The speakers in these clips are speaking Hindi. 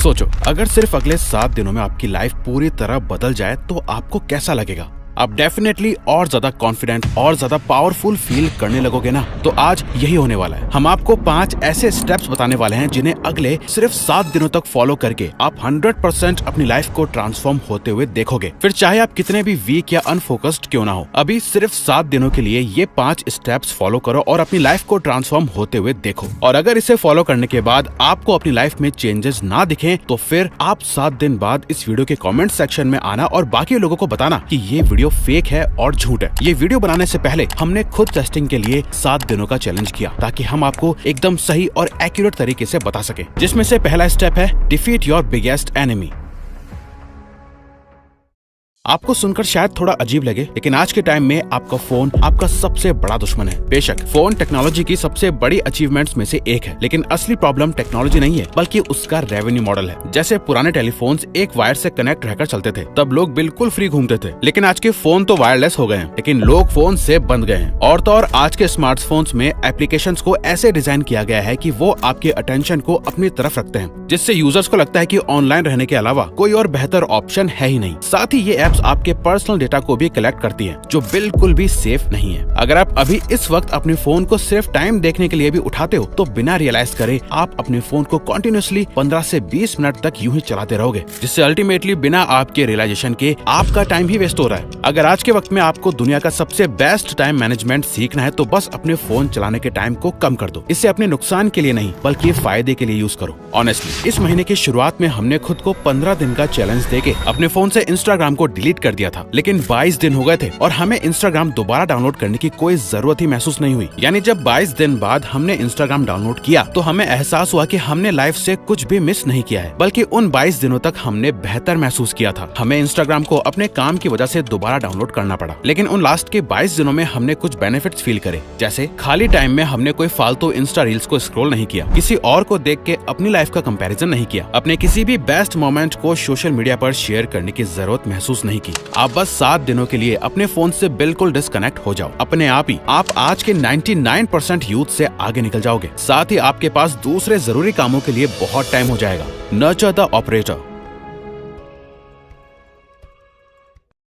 सोचो, अगर सिर्फ अगले 7 दिनों में आपकी लाइफ पूरी तरह बदल जाए तो आपको कैसा लगेगा? आप डेफिनेटली और ज्यादा कॉन्फिडेंट और ज्यादा पावरफुल फील करने लगोगे ना। तो आज यही होने वाला है। हम आपको 5 ऐसे स्टेप्स बताने वाले हैं जिन्हें अगले सिर्फ 7 दिनों तक फॉलो करके आप 100% अपनी लाइफ को ट्रांसफॉर्म होते हुए देखोगे। फिर चाहे आप कितने भी वीक या अनफोकस्ड क्यों ना हो, अभी सिर्फ 7 दिनों के लिए ये 5 स्टेप्स फॉलो करो और अपनी लाइफ को ट्रांसफॉर्म होते हुए देखो। और अगर इसे फॉलो करने के बाद आपको अपनी लाइफ में चेंजेस ना दिखें तो फिर आप 7 दिन बाद इस वीडियो के कमेंट सेक्शन में आना और बाकी लोगों को बताना कि ये वीडियो फेक है और झूठ है। ये वीडियो बनाने से पहले हमने खुद टेस्टिंग के लिए 7 दिनों का चैलेंज किया ताकि हम आपको एकदम सही और एक्यूरेट तरीके से बता सके, जिसमें से पहला स्टेप है डिफीट योर बिगेस्ट एनिमी। आपको सुनकर शायद थोड़ा अजीब लगे, लेकिन आज के टाइम में आपका फोन आपका सबसे बड़ा दुश्मन है। बेशक फोन टेक्नोलॉजी की सबसे बड़ी अचीवमेंट्स में से एक है, लेकिन असली प्रॉब्लम टेक्नोलॉजी नहीं है बल्कि उसका रेवेन्यू मॉडल है। जैसे पुराने टेलीफोन्स एक वायर से कनेक्ट रहकर चलते थे, तब लोग बिल्कुल फ्री घूमते थे, लेकिन आज के फोन तो वायरलेस हो गए हैं, लेकिन लोग फोन से बंद गए हैं। और तो और आज के स्मार्टफोन्स में एप्लीकेशंस को ऐसे डिजाइन किया गया है कि वो आपके अटेंशन को अपनी तरफ रखते हैं, जिससे यूजर्स को लगता है कि ऑनलाइन रहने के अलावा कोई और बेहतर ऑप्शन है ही नहीं। साथ ही ये एप्स आपके पर्सनल डेटा को भी कलेक्ट करती हैं, जो बिल्कुल भी सेफ नहीं है। अगर आप अभी इस वक्त अपने फोन को सिर्फ टाइम देखने के लिए भी उठाते हो तो बिना रियलाइज करे आप अपने फोन को कंटिन्यूअसली 15 से 20 मिनट तक यूं ही चलाते रहोगे, जिससे अल्टीमेटली बिना आपके रियलाइजेशन के आपका टाइम ही वेस्ट हो रहा है। अगर आज के वक्त में आपको दुनिया का सबसे बेस्ट टाइम मैनेजमेंट सीखना है तो बस अपने फोन चलाने के टाइम को कम कर दो। इसे अपने नुकसान के लिए नहीं बल्कि फायदे के लिए यूज करो। ऑनेस्टली इस महीने की शुरुआत में हमने खुद को 15 दिन का चैलेंज देके अपने फोन से इंस्टाग्राम को डिलीट कर दिया था, लेकिन 22 दिन हो गए थे और हमें इंस्टाग्राम दोबारा डाउनलोड करने की कोई जरूरत ही महसूस नहीं हुई। यानी जब 22 दिन बाद हमने इंस्टाग्राम डाउनलोड किया तो हमें एहसास हुआ कि हमने लाइफ से कुछ भी मिस नहीं किया है, बल्कि उन 22 दिनों तक हमने बेहतर महसूस किया था। हमें इंस्टाग्राम को अपने काम की वजह से दोबारा डाउनलोड करना पड़ा, लेकिन उन लास्ट के 22 दिनों में हमने कुछ बेनिफिट्स फील करे। जैसे खाली टाइम में हमने कोई फालतू इंस्टा रील्स को स्क्रॉल नहीं किया, किसी और को देख के अपनी लाइफ का कंपैरिजन नहीं किया, अपने किसी भी बेस्ट मोमेंट को सोशल मीडिया पर शेयर करने की जरूरत महसूस नहीं की। आप बस 7 दिनों के लिए अपने फोन से बिल्कुल डिस्कनेक्ट हो जाओ। अपने आप ही आप आज के 99% यूथ से आगे निकल जाओगे। साथ ही आपके पास दूसरे जरूरी कामों के लिए बहुत टाइम हो जाएगा। Nurture the operator.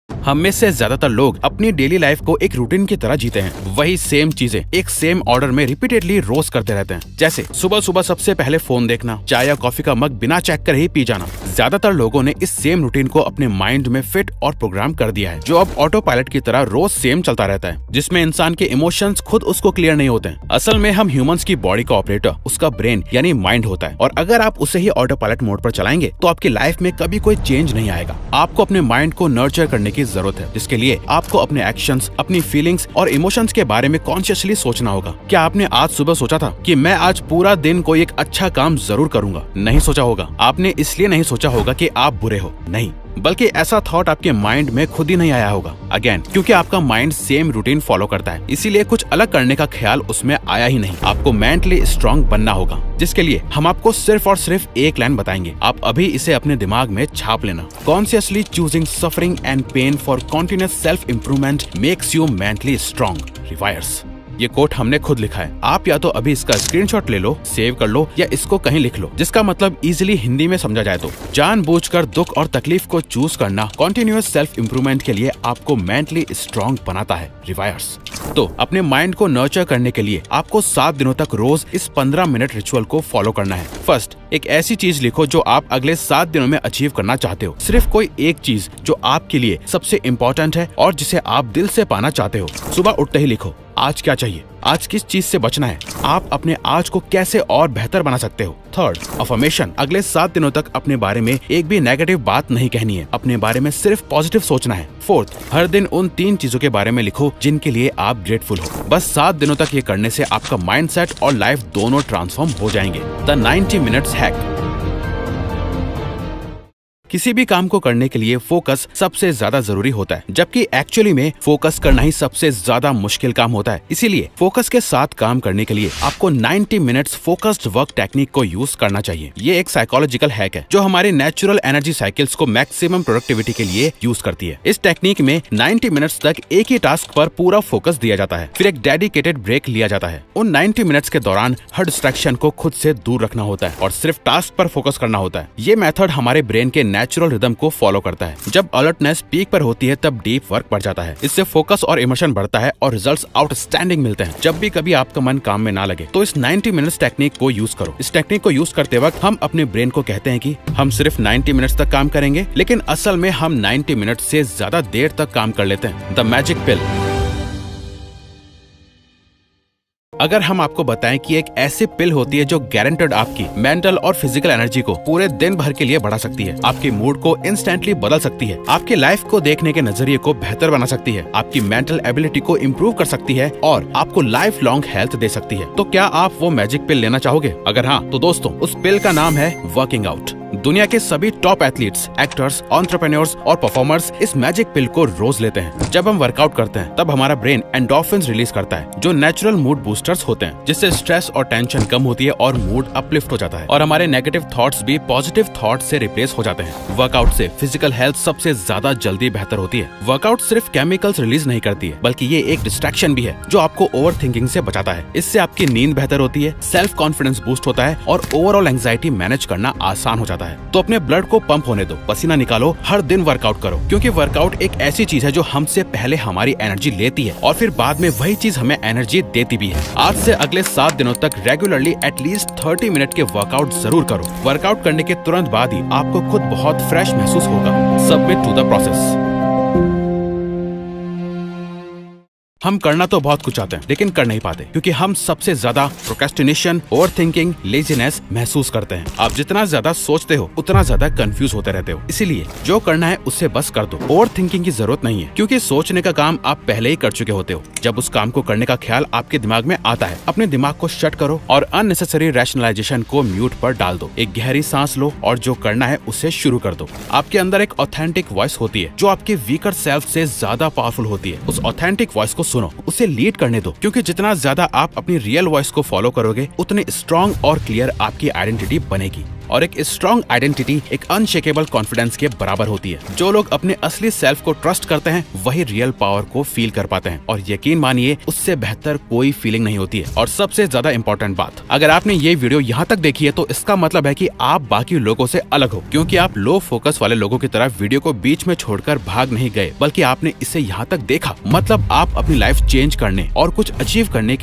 हम में से ज्यादातर लोग अपनी डेली लाइफ को एक रूटीन की तरह जीते हैं। वही सेम चीजें एक सेम ऑर्डर में रिपीटेडली रोज करते रहते हैं। जैसे सुबह सुबह सबसे पहले फोन देखना, चाय या कॉफी का मग बिना चेक करे ही पी जाना। ज्यादातर लोगों ने इस सेम रूटीन को अपने माइंड में फिट और प्रोग्राम कर दिया है, जो अब ऑटो पायलट की तरह रोज सेम चलता रहता है, जिसमें इंसान के इमोशंस खुद उसको क्लियर नहीं होते हैं। असल में हम ह्यूमंस की बॉडी का ऑपरेटर उसका ब्रेन यानी माइंड होता है, और अगर आप उसे ही ऑटो पायलट मोड पर चलाएंगे तो आपकी लाइफ में कभी कोई चेंज नहीं आएगा। आपको अपने माइंड को नर्चर करने की जरूरत है, जिसके लिए आपको अपने एक्शंस, अपनी फीलिंग्स और इमोशंस के बारे में कॉन्शियसली सोचना होगा। क्या आपने आज सुबह सोचा था कि मैं आज पूरा दिन कोई एक अच्छा काम जरूर करूंगा? नहीं सोचा होगा। आपने इसलिए नहीं सोचा होगा कि आप बुरे हो, नहीं, बल्कि ऐसा थॉट आपके माइंड में खुद ही नहीं आया होगा। अगेन, क्योंकि आपका माइंड सेम रूटीन फॉलो करता है, इसीलिए कुछ अलग करने का ख्याल उसमें आया ही नहीं। आपको मेंटली स्ट्रांग बनना होगा, जिसके लिए हम आपको सिर्फ और सिर्फ एक लाइन बताएंगे। आप अभी इसे अपने दिमाग में छाप लेना। Consciously choosing suffering and pain for continuous self improvement makes you mentally strong. Rewires. ये कोट हमने खुद लिखा है। आप या तो अभी इसका स्क्रीनशॉट ले लो, सेव कर लो, या इसको कहीं लिख लो, जिसका मतलब इजीली हिंदी में समझा जाए तो जानबूझकर दुख और तकलीफ को चूज करना कॉन्टिन्यूअस सेल्फ इम्प्रूवमेंट के लिए आपको मेंटली स्ट्रांग बनाता है। रिवायर्स। तो अपने माइंड को नर्चर करने के लिए आपको 7 दिनों तक रोज इस 15 मिनट रिचुअल को फॉलो करना है। फर्स्ट, एक ऐसी चीज लिखो जो आप अगले 7 दिनों में अचीव करना चाहते हो। सिर्फ कोई एक चीज जो आपके लिए सबसे इम्पोर्टेंट है और जिसे आप दिल से पाना चाहते हो। सुबह उठते ही लिखो, आज क्या चाहिए, आज किस चीज से बचना है, आप अपने आज को कैसे और बेहतर बना सकते हो। Third, affirmation. अगले 7 दिनों तक अपने बारे में एक भी नेगेटिव बात नहीं कहनी है, अपने बारे में सिर्फ पॉजिटिव सोचना है। फोर्थ, हर दिन उन 3 चीजों के बारे में लिखो जिनके लिए आप ग्रेटफुल हो। बस 7 दिनों तक ये करने से आपका माइंडसेट और लाइफ दोनों ट्रांसफॉर्म हो जाएंगे। The 90 minutes hack. किसी भी काम को करने के लिए फोकस सबसे ज्यादा जरूरी होता है, जबकि एक्चुअली में फोकस करना ही सबसे ज्यादा मुश्किल काम होता है। इसीलिए फोकस के साथ काम करने के लिए आपको 90 मिनट्स फोकस्ड वर्क टेक्निक को यूज करना चाहिए। ये एक साइकोलॉजिकल हैक है जो हमारे नेचुरल एनर्जी साइकिल्स को मैक्सिमम प्रोडक्टिविटी के लिए यूज करती है। इस टेक्निक में 90 मिनट्स तक एक ही टास्क पर पूरा फोकस दिया जाता है, फिर एक डेडिकेटेड ब्रेक लिया जाता है। उन 90 मिनट्स के दौरान हर डिस्ट्रैक्शन को खुद से दूर रखना होता है और सिर्फ टास्क पर फोकस करना होता है। ये मेथड हमारे ब्रेन के नेचुरल रिदम को फॉलो करता है। जब अलर्टनेस पीक पर होती है तब डीप वर्क बढ़ जाता है। इससे फोकस और इमोशन बढ़ता है और रिजल्ट्स आउटस्टैंडिंग मिलते हैं। जब भी कभी आपका मन काम में ना लगे तो इस 90 मिनट्स टेक्निक को यूज करो। इस टेक्निक को यूज करते वक्त हम अपने ब्रेन को कहते हैं कि हम सिर्फ 90 मिनट्स तक काम करेंगे, लेकिन असल में हम 90 मिनट से ज्यादा देर तक काम कर लेते हैं। द मैजिक पिल। अगर हम आपको बताएं कि एक ऐसी पिल होती है जो गारंटेड आपकी मेंटल और फिजिकल एनर्जी को पूरे दिन भर के लिए बढ़ा सकती है, आपके मूड को इंस्टेंटली बदल सकती है, आपके लाइफ को देखने के नजरिए को बेहतर बना सकती है, आपकी मेंटल एबिलिटी को इम्प्रूव कर सकती है और आपको लाइफ लॉन्ग हेल्थ दे सकती है, तो क्या आप वो मैजिक पिल लेना चाहोगे? अगर हाँ तो दोस्तों उस पिल का नाम है वर्किंग आउट। दुनिया के सभी टॉप एथलीट्स, एक्टर्स, एंटरप्रेन्योर्स और परफॉर्मर्स इस मैजिक पिल को रोज लेते हैं। जब हम वर्कआउट करते हैं तब हमारा ब्रेन एंडोर्फिन्स रिलीज करता है जो नेचुरल मूड बूस्टर्स होते हैं, जिससे स्ट्रेस और टेंशन कम होती है और मूड अपलिफ्ट हो जाता है और हमारे नेगेटिव थॉट्स भी पॉजिटिव थॉट्स से रिप्लेस हो जाते हैं। वर्कआउट से फिजिकल हेल्थ सबसे ज्यादा जल्दी बेहतर होती है। वर्कआउट सिर्फ केमिकल्स रिलीज नहीं करती है, बल्कि ये एक डिस्ट्रैक्शन भी है जो आपको ओवर थिंकिंग से बचाता है। इससे आपकी नींद बेहतर होती है, सेल्फ कॉन्फिडेंस बूस्ट होता है और ओवरऑल एंजाइटी मैनेज करना आसान हो जाता है। तो अपने ब्लड को पंप होने दो, पसीना निकालो, हर दिन वर्कआउट करो, क्योंकि वर्कआउट एक ऐसी चीज है जो हमसे पहले हमारी एनर्जी लेती है और फिर बाद में वही चीज हमें एनर्जी देती भी है। आज से अगले 7 दिनों तक रेगुलरली एटलीस्ट 30 मिनट के वर्कआउट जरूर करो। वर्कआउट करने के तुरंत बाद ही आपको खुद बहुत फ्रेश महसूस होगा। Submit to the process. हम करना तो बहुत कुछ चाहते हैं लेकिन कर नहीं पाते, क्योंकि हम सबसे ज्यादा प्रोक्रेस्टिनेशन, ओवरथिंकिंग, लेजीनेस महसूस करते हैं। आप जितना ज्यादा सोचते हो उतना ज्यादा कंफ्यूज होते रहते हो। इसीलिए जो करना है उससे बस कर दो। ओवरथिंकिंग की जरूरत नहीं है, क्योंकि सोचने का काम आप पहले ही कर चुके होते हो। जब उस काम को करने का ख्याल आपके दिमाग में आता है, अपने दिमाग को शट करो और अननेसेसरी रैशनलाइजेशन को म्यूट पर डाल दो। एक गहरी सांस लो और जो करना है उसे शुरू कर दो। आपके अंदर एक ऑथेंटिक वॉइस होती है जो आपके वीकर सेल्फ से ज्यादा पावरफुल होती है। उस ऑथेंटिक वॉइस को सुनो, उसे लीड करने दो, क्योंकि जितना ज्यादा आप अपनी रियल वॉइस को फॉलो करोगे उतनी स्ट्रॉन्ग और क्लियर आपकी आइडेंटिटी बनेगी। और एक स्ट्रॉन्ग आइडेंटिटी एक अनशेकेबल कॉन्फिडेंस के बराबर होती है। जो लोग अपने असली सेल्फ को ट्रस्ट करते हैं वही रियल पावर को फील कर पाते हैं, और यकीन मानिए उससे बेहतर कोई फीलिंग नहीं होती है। और सबसे ज्यादा इम्पोर्टेंट बात, अगर आपने ये वीडियो यहाँ तक देखी है तो इसका मतलब है कि आप बाकी लोगों से अलग हो, क्योंकि आप लो फोकस वाले लोगों की तरह वीडियो को बीच में छोड़कर भाग नहीं गए, बल्कि आपने इसे यहाँ तक देखा। मतलब आप अपनी लाइफ चेंज करने और कुछ अचीव करने